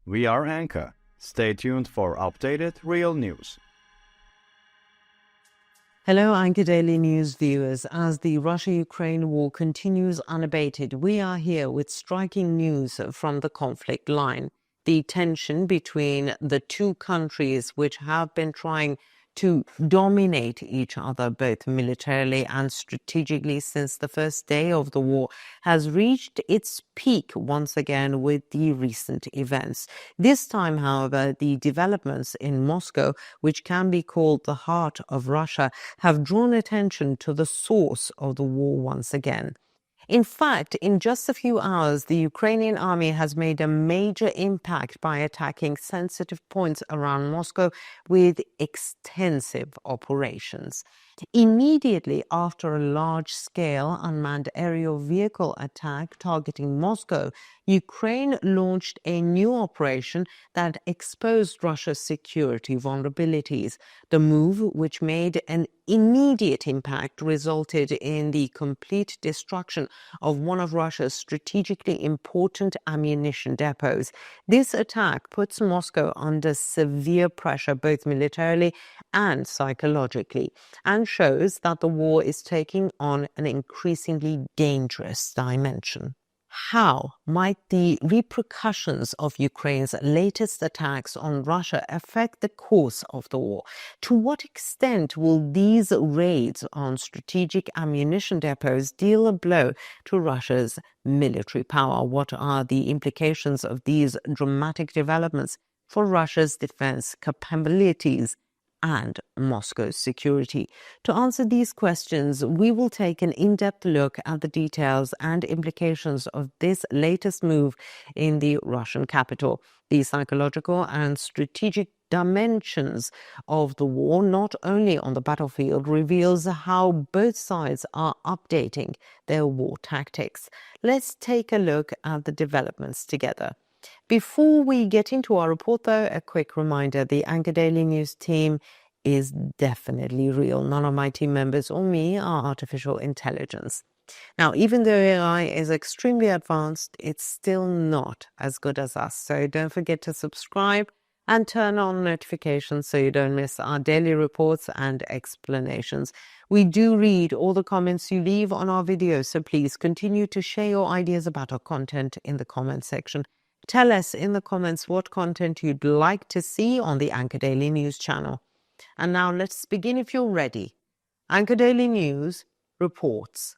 We are Anka. Stay tuned for updated real news. Hello, Anka Daily News viewers. As the Russia-Ukraine war continues unabated, we are here with striking news from the conflict line. The tension between the two countries, which have been trying to dominate each other both militarily and strategically since the first day of the war, has reached its peak once again with the recent events. This time, however, the developments in Moscow, which can be called the heart of Russia, have drawn attention to the source of the war once again. In fact, in just a few hours, the Ukrainian army has made a major impact by attacking sensitive points around Moscow with extensive operations. Immediately after a large-scale unmanned aerial vehicle attack targeting Moscow, Ukraine launched a new operation that exposed Russia's security vulnerabilities. The move, which made an immediate impact, resulted in the complete destruction of one of Russia's strategically important ammunition depots. This attack puts Moscow under severe pressure, both militarily and psychologically, and shows that the war is taking on an increasingly dangerous dimension. How might the repercussions of Ukraine's latest attacks on Russia affect the course of the war? To what extent will these raids on strategic ammunition depots deal a blow to Russia's military power? What are the implications of these dramatic developments for Russia's defense capabilities and Moscow's security? To answer these questions, we will take an in-depth look at the details and implications of this latest move in the Russian capital, the psychological and strategic dimensions of the war, not only on the battlefield, reveals how both sides are updating their war tactics. Let's take a look at the developments together. Before we get into our report, though, a quick reminder: the Anka Daily News team is definitely real. None of my team members or me are artificial intelligence. Now, even though AI is extremely advanced, it's still not as good as us. So don't forget to subscribe and turn on notifications so you don't miss our daily reports and explanations. We do read all the comments you leave on our videos, so please continue to share your ideas about our content in the comment section. Tell us in the comments what content you'd like to see on the Anka Daily News channel. And now let's begin if you're ready. Anka Daily News reports.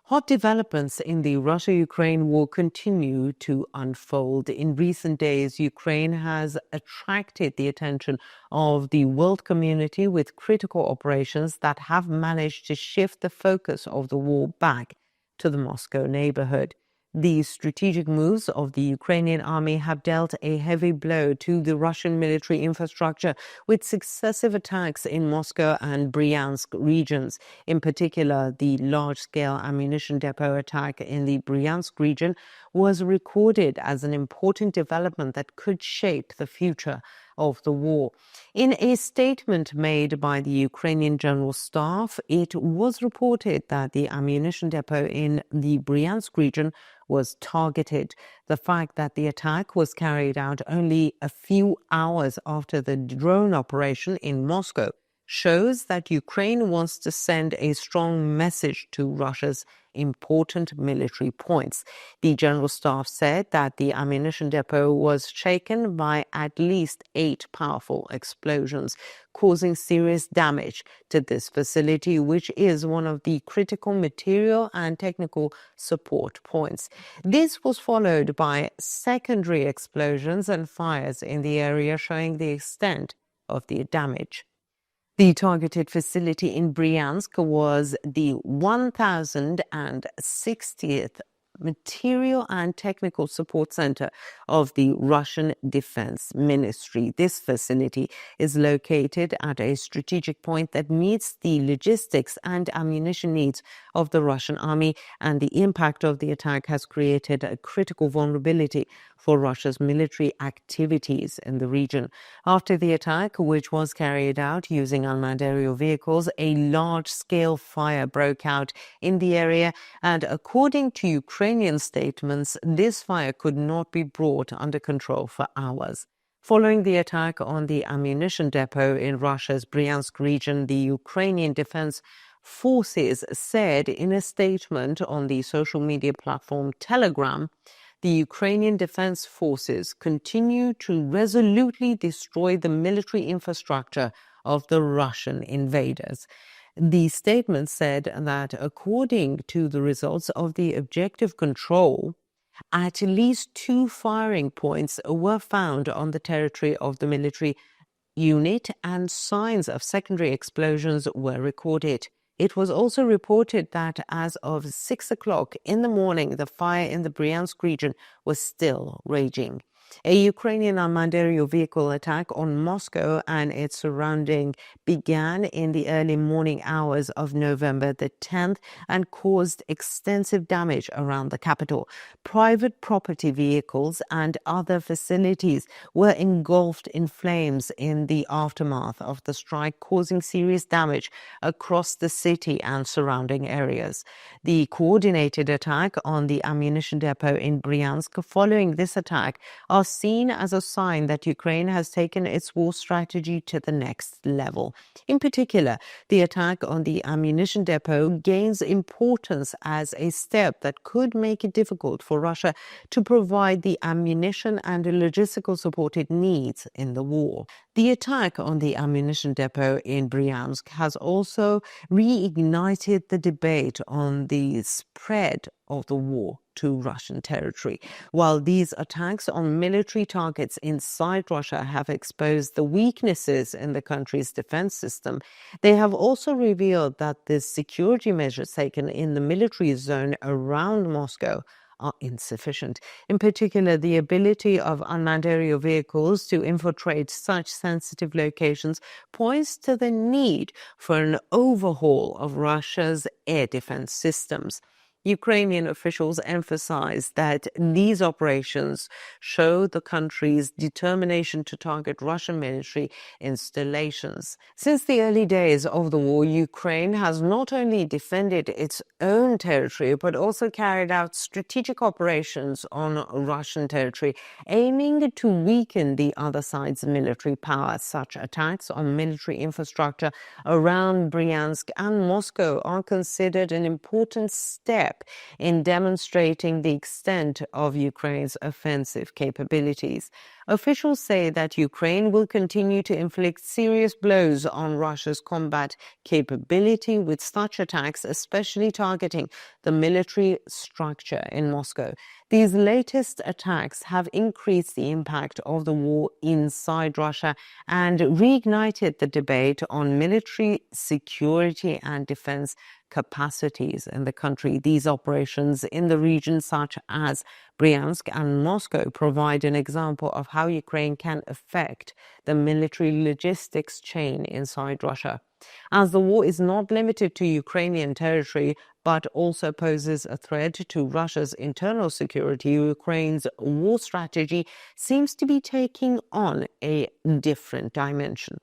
Hot developments in the Russia-Ukraine war continue to unfold. In recent days, Ukraine has attracted the attention of the world community with critical operations that have managed to shift the focus of the war back to the Moscow neighborhood. The strategic moves of the Ukrainian army have dealt a heavy blow to the Russian military infrastructure with successive attacks in Moscow and Bryansk regions. In particular, the large-scale ammunition depot attack in the Bryansk region was recorded as an important development that could shape the future of the war. In a statement made by the Ukrainian General Staff, it was reported that the ammunition depot in the Bryansk region was targeted. The fact that the attack was carried out only a few hours after the drone operation in Moscow shows that Ukraine wants to send a strong message to Russia's important military points. The General Staff said that the ammunition depot was shaken by at least 8 powerful explosions, causing serious damage to this facility, which is one of the critical material and technical support points. This was followed by secondary explosions and fires in the area, showing the extent of the damage. The targeted facility in Bryansk was the 1060th Material and Technical Support Center of the Russian Defense Ministry. This facility is located at a strategic point that meets the logistics and ammunition needs of the Russian army, and the impact of the attack has created a critical vulnerability for Russia's military activities in the region. After the attack, which was carried out using unmanned aerial vehicles, a large-scale fire broke out in the area, and according to Ukrainian statements, this fire could not be brought under control for hours. Following the attack on the ammunition depot in Russia's Bryansk region, the Ukrainian Defense Forces said in a statement on the social media platform Telegram, the Ukrainian Defense Forces continue to resolutely destroy the military infrastructure of the Russian invaders. The statement said that according to the results of the objective control, at least 2 firing points were found on the territory of the military unit, and signs of secondary explosions were recorded. It was also reported that as of 6 o'clock in the morning, the fire in the Bryansk region was still raging. A Ukrainian unmanned aerial vehicle attack on Moscow and its surrounding began in the early morning hours of November the 10th and caused extensive damage around the capital. Private property vehicles and other facilities were engulfed in flames in the aftermath of the strike, causing serious damage across the city and surrounding areas. The coordinated attack on the ammunition depot in Bryansk following this attack are seen as a sign that Ukraine has taken its war strategy to the next level. In particular, the attack on the ammunition depot gains importance as a step that could make it difficult for Russia to provide the ammunition and logistical support it needs in the war. The attack on the ammunition depot in Bryansk has also reignited the debate on the spread of the war to Russian territory. While these attacks on military targets inside Russia have exposed the weaknesses in the country's defense system, they have also revealed that the security measures taken in the military zone around Moscow are insufficient. In particular, the ability of unmanned aerial vehicles to infiltrate such sensitive locations points to the need for an overhaul of Russia's air defense systems. Ukrainian officials emphasize that these operations show the country's determination to target Russian military installations. Since the early days of the war, Ukraine has not only defended its own territory, but also carried out strategic operations on Russian territory, aiming to weaken the other side's military power. Such attacks on military infrastructure around Bryansk and Moscow are considered an important step in demonstrating the extent of Ukraine's offensive capabilities. Officials say that Ukraine will continue to inflict serious blows on Russia's combat capability with such attacks, especially targeting the military structure in Moscow. These latest attacks have increased the impact of the war inside Russia and reignited the debate on military security and defense capacities in the country. These operations in the region, such as Bryansk and Moscow, provide an example of how Ukraine can affect the military logistics chain inside Russia. As the war is not limited to Ukrainian territory, but also poses a threat to Russia's internal security, Ukraine's war strategy seems to be taking on a different dimension.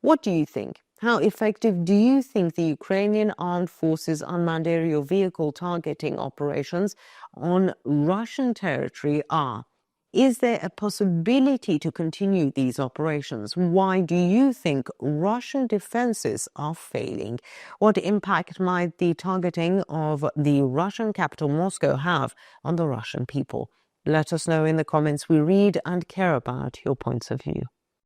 What do you think? How effective do you think the Ukrainian Armed Forces unmanned aerial vehicle targeting operations on Russian territory are? Is there a possibility to continue these operations? Why do you think Russian defenses are failing? What impact might the targeting of the Russian capital Moscow have on the Russian people? Let us know in the comments. We read and care about your points of view.